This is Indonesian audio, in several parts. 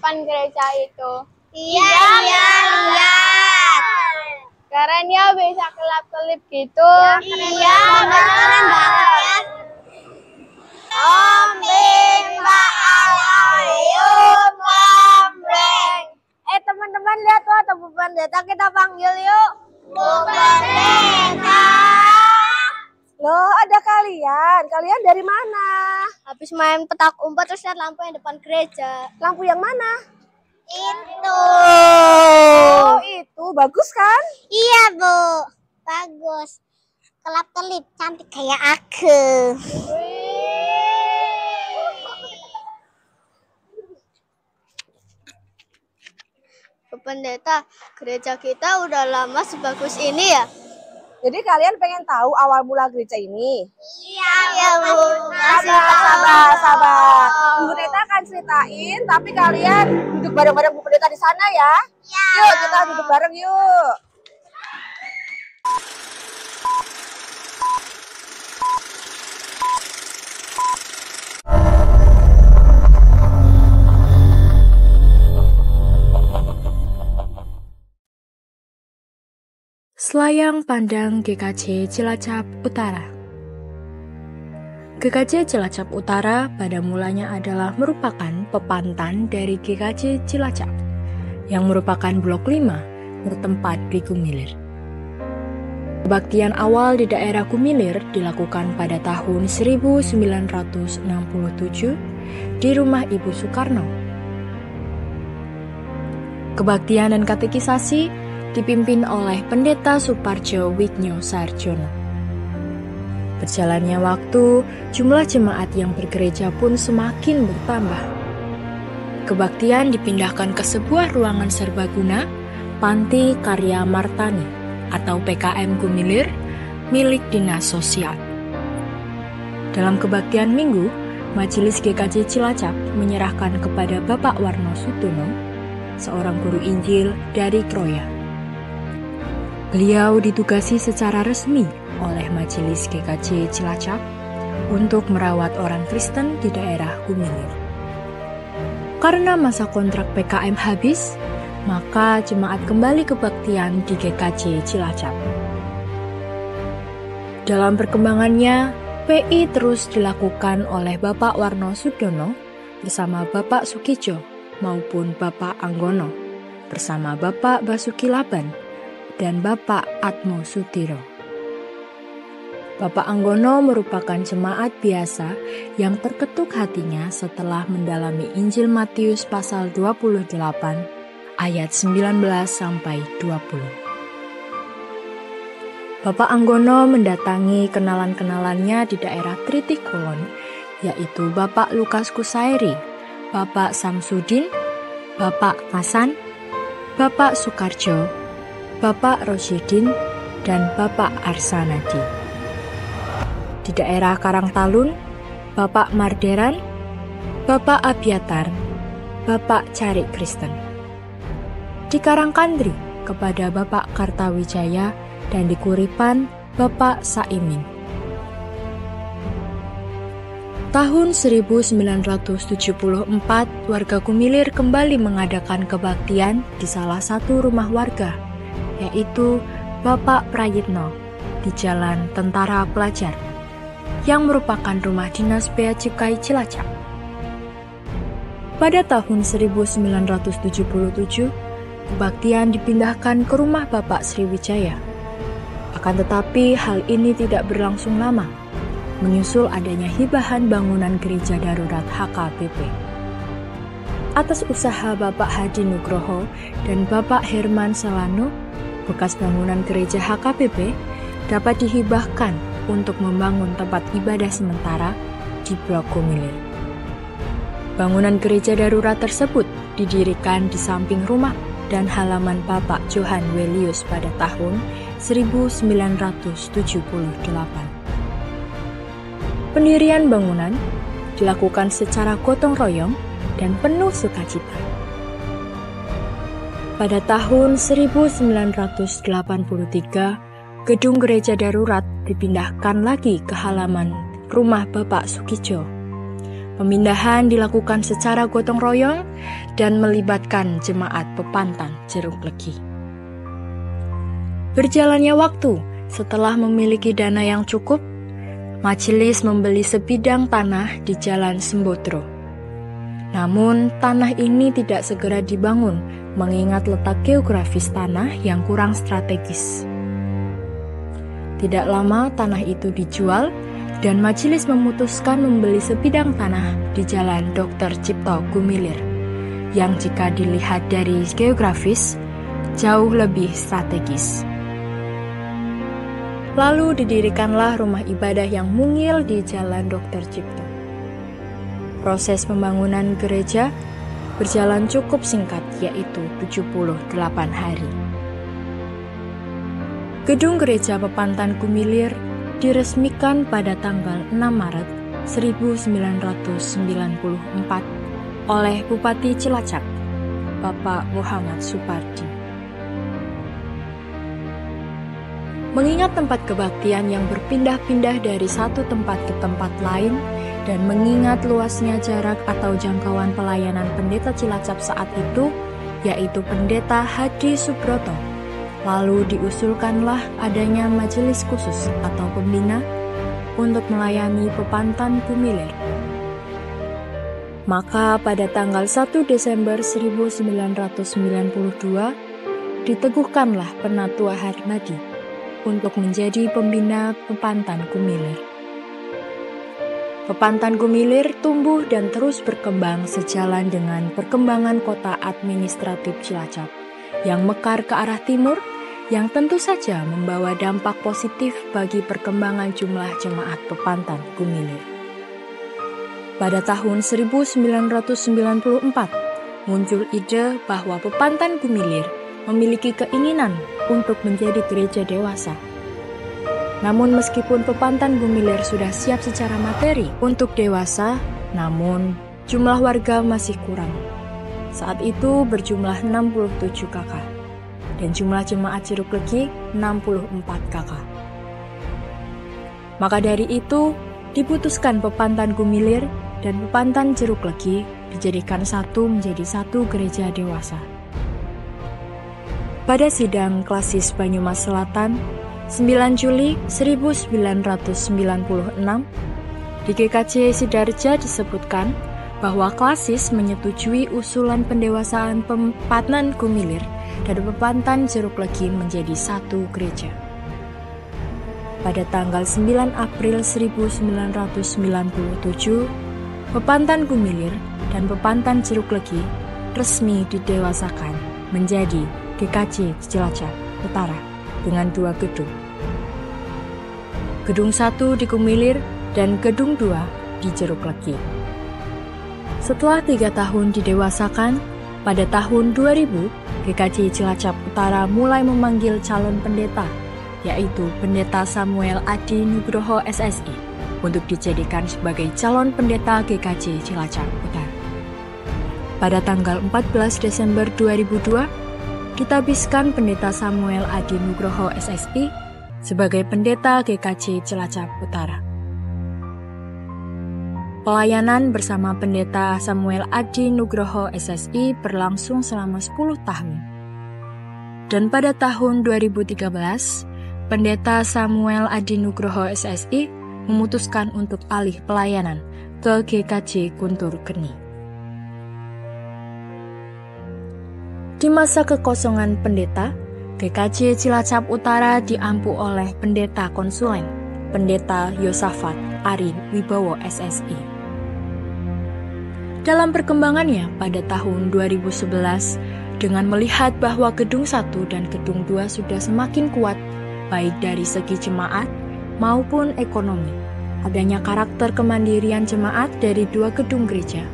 depan gereja itu? Iya, lihat. Keren ya, bisa kelap-kelip gitu. Iya, keren banget ya. Om Bimba Alayum Lambreng. Teman-teman lihat tuh, ada Bu Pendeta, kita panggil yuk. Bu Pendeta. Loh, ada kalian. Kalian dari mana? Habis main petak umpet terus lihat lampu yang depan gereja. Lampu yang mana? Itu. Oh, itu. Bagus kan? Iya, Bu. Bagus. Kelap-kelip, cantik kayak aku. Bu Pendeta, gereja kita udah lama sebagus ini ya? Jadi kalian pengen tahu awal mula gereja ini? Iya, Bu. Sabar. Bu Pendeta akan ceritain, tapi kalian duduk bareng-bareng Bu Pendeta di sana ya. Iya. Yuk, kita duduk bareng yuk. Selayang Pandang GKJ Cilacap Utara. GKJ Cilacap Utara pada mulanya adalah merupakan pepantan dari GKJ Cilacap, yang merupakan blok 5 bertempat di Gumilir. Kebaktian awal di daerah Gumilir dilakukan pada tahun 1967 di rumah Ibu Soekarno. Kebaktian dan katekisasi dipimpin oleh Pendeta Suparjo Widnyo Sarjono. Berjalannya waktu, jumlah jemaat yang bergereja pun semakin bertambah. Kebaktian dipindahkan ke sebuah ruangan serbaguna, Panti Karya Martani atau PKM Gumilir, milik Dinas Sosial. Dalam kebaktian minggu, Majelis GKJ Cilacap menyerahkan kepada Bapak Warno Sutono, seorang guru Injil dari Kroya. Beliau ditugasi secara resmi oleh Majelis GKJ Cilacap untuk merawat orang Kristen di daerah Gumilir. Karena masa kontrak PKM habis, maka jemaat kembali kebaktian di GKJ Cilacap. Dalam perkembangannya, PI terus dilakukan oleh Bapak Warno Sudono bersama Bapak Sukijo maupun Bapak Anggono bersama Bapak Basuki Laban dan Bapak Atmo Sutiro. Bapak Anggono merupakan jemaat biasa yang terketuk hatinya setelah mendalami Injil Matius pasal 28 ayat 19 sampai 20. Bapak Anggono mendatangi kenalan-kenalannya di daerah Tritikulon, yaitu Bapak Lukas Kusairi, Bapak Samsudin, Bapak Masan, Bapak Sukarjo, Bapak Rosyidin, dan Bapak Arsanadi. Di daerah Karangtalun, Bapak Marderan, Bapak Abiatar, Bapak Carik Kristen. Di Karangkandri, kepada Bapak Kartawijaya, dan di Kuripan, Bapak Saimin. Tahun 1974, warga Gumilir kembali mengadakan kebaktian di salah satu rumah warga, yaitu Bapak Prayitno di Jalan Tentara Pelajar, yang merupakan rumah dinas Bea Cukai Cilacap. Pada tahun 1977, kebaktian dipindahkan ke rumah Bapak Sriwijaya. Akan tetapi hal ini tidak berlangsung lama, menyusul adanya hibahan bangunan gereja darurat HKBP. Atas usaha Bapak Hadi Nugroho dan Bapak Herman Salano, bekas bangunan gereja HKBP dapat dihibahkan untuk membangun tempat ibadah sementara di Blok Gumilir. Bangunan gereja darurat tersebut didirikan di samping rumah dan halaman Bapak Johan Welius pada tahun 1978. Pendirian bangunan dilakukan secara gotong royong dan penuh sukacita. Pada tahun 1983, gedung gereja darurat dipindahkan lagi ke halaman rumah Bapak Sukijo. Pemindahan dilakukan secara gotong royong dan melibatkan jemaat Pepantan Jeruk Legi. Berjalannya waktu, setelah memiliki dana yang cukup, majelis membeli sebidang tanah di Jalan Sembodro. Namun, tanah ini tidak segera dibangun mengingat letak geografis tanah yang kurang strategis. Tidak lama tanah itu dijual dan majelis memutuskan membeli sebidang tanah di Jalan Dr. Cipto Gumilir yang jika dilihat dari geografis jauh lebih strategis. Lalu didirikanlah rumah ibadah yang mungil di Jalan Dr. Cipto. Proses pembangunan gereja berjalan cukup singkat, yaitu 78 hari. Gedung Gereja Pepantan Gumilir diresmikan pada tanggal 6 Maret 1994 oleh Bupati Cilacap, Bapak Muhammad Supardi. Mengingat tempat kebaktian yang berpindah-pindah dari satu tempat ke tempat lain, dan mengingat luasnya jarak atau jangkauan pelayanan Pendeta Cilacap saat itu, yaitu Pendeta Hadi Subroto, lalu diusulkanlah adanya majelis khusus atau pembina untuk melayani Pepantan Gumilir. Maka pada tanggal 1 Desember 1992, diteguhkanlah Penatua Harmadi untuk menjadi pembina Pepantan Gumilir. Pepantan Gumilir tumbuh dan terus berkembang sejalan dengan perkembangan kota administratif Cilacap yang mekar ke arah timur, yang tentu saja membawa dampak positif bagi perkembangan jumlah jemaat Pepantan Gumilir. Pada tahun 1994, muncul ide bahwa Pepantan Gumilir memiliki keinginan untuk menjadi gereja dewasa. Namun meskipun Pepantan Gumilir sudah siap secara materi untuk dewasa, namun jumlah warga masih kurang. Saat itu berjumlah 67 kakak, dan jumlah jemaat Jeruk Legi 64 kakak. Maka dari itu, diputuskan Pepantan Gumilir dan Pepantan Jeruk Legi dijadikan satu menjadi satu gereja dewasa. Pada sidang klasis Banyumas Selatan, 9 Juli 1996, di GKJ Sidarja disebutkan bahwa klasis menyetujui usulan pendewasaan Pepantan Gumilir dan Pepantan Jeruk Legi menjadi satu gereja. Pada tanggal 9 April 1997, Pepantan Gumilir dan Pepantan Jeruk Legi resmi didewasakan menjadi GKJ Cilacap Utara dengan 2 gedung. Gedung 1 di Gumilir dan Gedung 2 di Jeruk Legi. Setelah 3 tahun didewasakan, pada tahun 2000, GKJ Cilacap Utara mulai memanggil calon pendeta, yaitu Pendeta Samuel Adi Nugroho SSI, untuk dijadikan sebagai calon pendeta GKJ Cilacap Utara. Pada tanggal 14 Desember 2002, ditabiskan Pendeta Samuel Adi Nugroho SSI sebagai pendeta GKJ Cilacap Utara. Pelayanan bersama Pendeta Samuel Adi Nugroho SSI berlangsung selama 10 tahun. Dan pada tahun 2013, Pendeta Samuel Adi Nugroho SSI memutuskan untuk alih pelayanan ke GKJ Guntur Geni. Di masa kekosongan pendeta, GKJ Cilacap Utara diampu oleh Pendeta Konsulen, Pendeta Yosafat Ari Wibowo SSI. Dalam perkembangannya pada tahun 2011, dengan melihat bahwa Gedung 1 dan Gedung 2 sudah semakin kuat, baik dari segi jemaat maupun ekonomi, adanya karakter kemandirian jemaat dari 2 gedung gereja,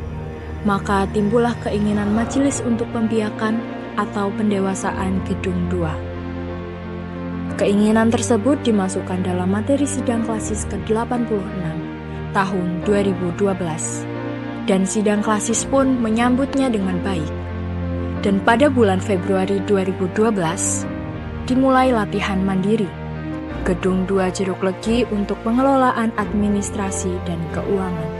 maka timbullah keinginan majelis untuk pembiakan atau pendewasaan Gedung 2. Keinginan tersebut dimasukkan dalam materi sidang klasis ke-86 tahun 2012, dan sidang klasis pun menyambutnya dengan baik. Dan pada bulan Februari 2012, dimulai latihan mandiri Gedung 2 Jeruk Legi untuk pengelolaan administrasi dan keuangan.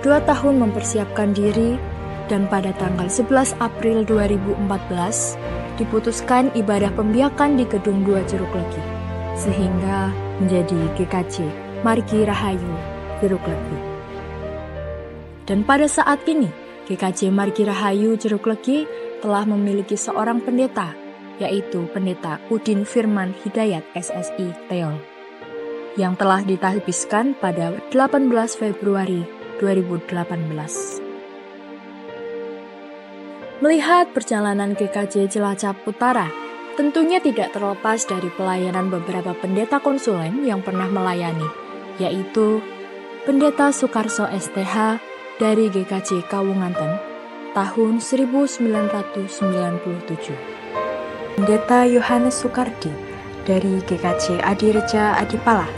2 tahun mempersiapkan diri, dan pada tanggal 11 April 2014 diputuskan ibadah pembiakan di Gedung 2 Jeruk Legi, sehingga menjadi GKJ Margi Rahayu Jeruk Legi. Dan pada saat ini, GKJ Margi Rahayu Jeruk Legi telah memiliki seorang pendeta, yaitu Pendeta Udin Firman Hidayat SSI Teol, yang telah ditahbiskan pada 18 Februari 2018. Melihat perjalanan GKJ Cilacap Utara, tentunya tidak terlepas dari pelayanan beberapa pendeta konsulen yang pernah melayani, yaitu Pendeta Sukarso STH dari GKJ Kawunganten tahun 1997. Pendeta Yohanes Sukardi dari GKJ Adireja Adipala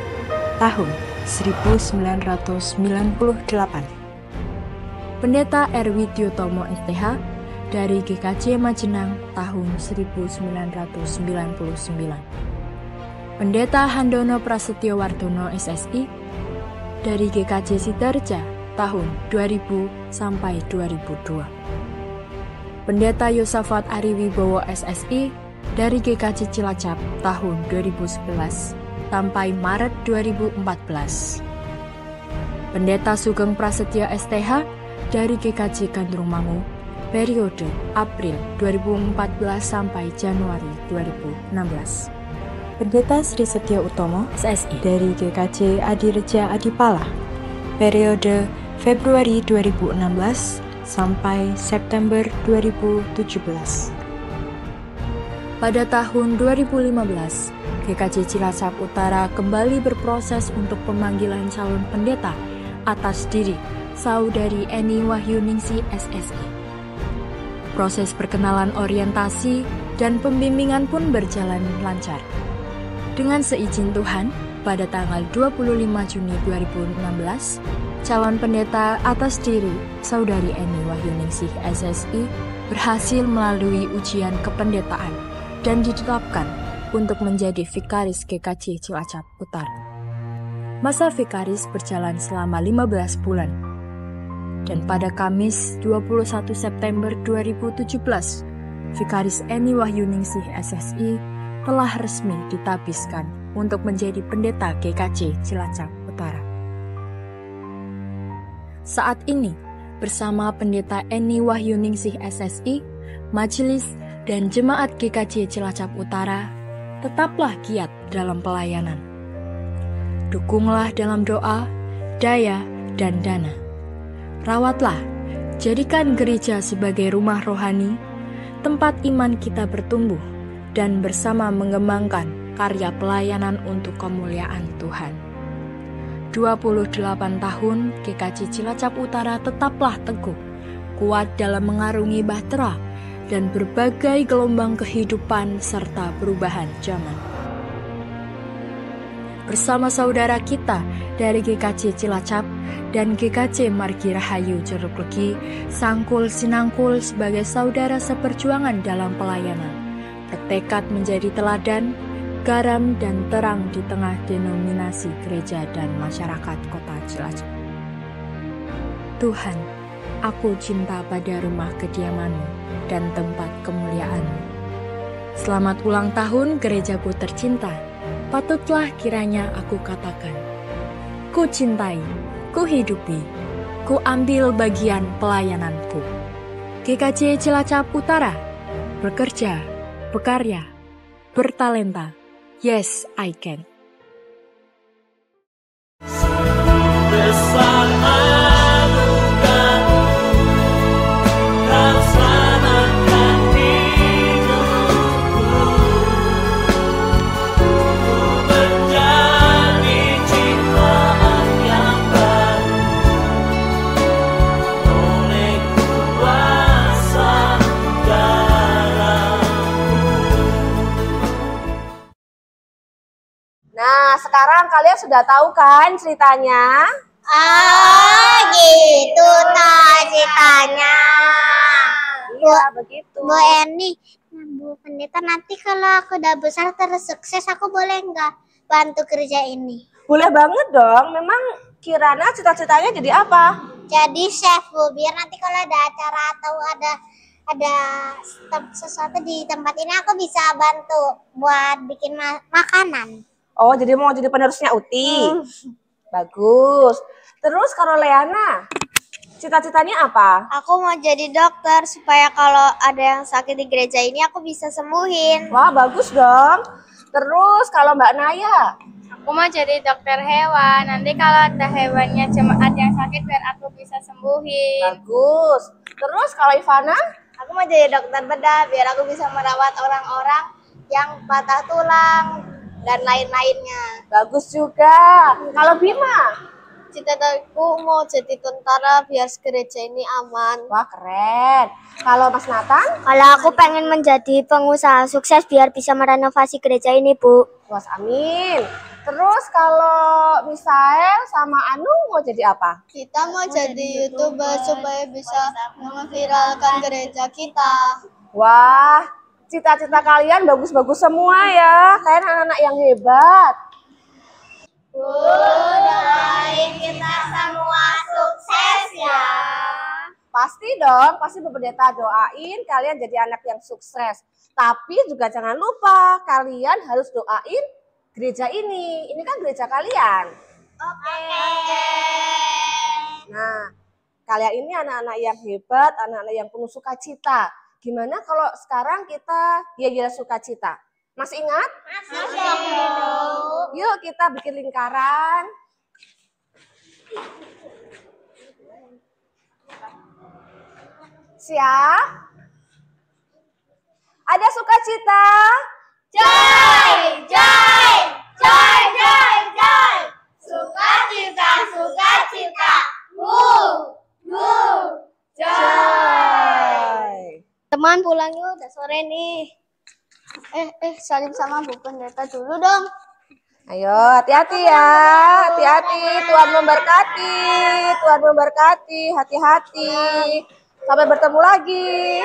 tahun 1998. Pendeta Erwi Diotomo STH dari GKJ Majenang tahun 1999. Pendeta Handono Prasetyo Wardono SSI dari GKJ Sidarja tahun 2000 sampai 2002. Pendeta Yosafat Ariwibowo SSI dari GKJ Cilacap tahun 2011 sampai Maret 2014. Pendeta Sugeng Prasetyo STH dari GKJ Gandrungmangu periode April 2014 sampai Januari 2016. Pendeta Sri Setyo Utomo SSI dari GKJ Adireja Adipala periode Februari 2016 sampai September 2017. Pada tahun 2015, GKJ Cilacap Utara kembali berproses untuk pemanggilan calon pendeta atas diri Saudari Eni Wahyuningsih SSI. Proses perkenalan orientasi dan pembimbingan pun berjalan lancar. Dengan seizin Tuhan, pada tanggal 25 Juni 2016, calon pendeta atas diri Saudari Eni Wahyuningsih SSI berhasil melalui ujian kependetaan dan ditetapkan untuk menjadi vikaris GKJ Cilacap Utara. Masa vikaris berjalan selama 15 bulan. Dan pada Kamis 21 September 2017, vikaris Eni Wahyuningsih SSI telah resmi ditabiskan untuk menjadi pendeta GKJ Cilacap Utara. Saat ini, bersama pendeta Eni Wahyuningsih SSI, majelis dan jemaat GKJ Cilacap Utara tetaplah giat dalam pelayanan. Dukunglah dalam doa, daya, dan dana. Rawatlah, jadikan gereja sebagai rumah rohani, tempat iman kita bertumbuh, dan bersama mengembangkan karya pelayanan untuk kemuliaan Tuhan. 28 tahun GKJ Cilacap Utara tetaplah teguh, kuat dalam mengarungi bahtera dan berbagai gelombang kehidupan serta perubahan zaman. Bersama saudara kita dari GKJ Cilacap dan GKJ Margi Rahayu Jeruk Legi, sangkul sinangkul sebagai saudara seperjuangan dalam pelayanan, bertekad menjadi teladan, garam dan terang di tengah denominasi gereja dan masyarakat kota Cilacap. Tuhan, aku cinta pada rumah kediaman-Mu dan tempat kemuliaan-Mu. Selamat ulang tahun gerejaku tercinta, patutlah kiranya aku katakan. Ku cintai, ku hidupi, ku ambil bagian pelayananku. GKJ Cilacap Utara, bekerja, berkarya, bertalenta. Yes, I can. Besar anugerah-Mu, Kau selamatkan hidupku. Ku menjadi ciptaan yang baru oleh kuasa darah-Mu. Nah, sekarang kalian sudah tahu kan ceritanya? Ah, gitu nah ceritanya. Iya, begitu. Bu Eni, Bu Pendeta, nanti kalau aku udah besar terus sukses, aku boleh nggak bantu kerja ini? Boleh banget dong. Memang Kirana cita-citanya jadi apa? jadi chef Bu, biar nanti kalau ada acara atau ada sesuatu di tempat ini aku bisa bantu buat bikin makanan. Oh, jadi mau jadi penerusnya Uti. Bagus. Terus kalau Leana, cita-citanya apa? Aku mau jadi dokter supaya kalau ada yang sakit di gereja ini aku bisa sembuhin. Wah, bagus dong. Terus kalau Mbak Naya, Aku mau jadi dokter hewan. Nanti kalau ada hewannya jemaat yang sakit biar aku bisa sembuhin. bagus. Terus kalau Ivana, Aku mau jadi dokter bedah biar aku bisa merawat orang-orang yang patah tulang dan lain-lainnya. bagus juga. Kalau Bima, Cita-citaku mau jadi tentara biar gereja ini aman. wah keren. Kalau Mas Nathan, Kalau aku pengen menjadi pengusaha sukses biar bisa merenovasi gereja ini, Bu. luas amin. Terus kalau Misael sama Anu mau jadi apa? Kita mau jadi YouTuber supaya bisa memviralkan gereja kita. Wah, cita-cita kalian bagus-bagus semua ya. Kalian anak-anak yang hebat. Doain kita semua sukses ya. Pasti dong, pasti Bu Pendeta doain kalian jadi anak yang sukses. Tapi juga jangan lupa, kalian harus doain gereja ini. Ini kan gereja kalian. Oke. Nah, kalian ini anak-anak yang hebat, anak-anak yang penuh sukacita. Gimana kalau sekarang kita ya sukacita? Masih ingat? Yuk kita bikin lingkaran. Siap? Ada sukacita? Joy, joy, joy, joy, joy. Sukacita, sukacita. Joy. Teman pulang yuk, udah sore nih. Salim sama Bu Pendeta dulu dong. Ayo, hati-hati ya. Hati-hati, Tuhan memberkati. Tuhan memberkati, hati-hati. Sampai bertemu lagi.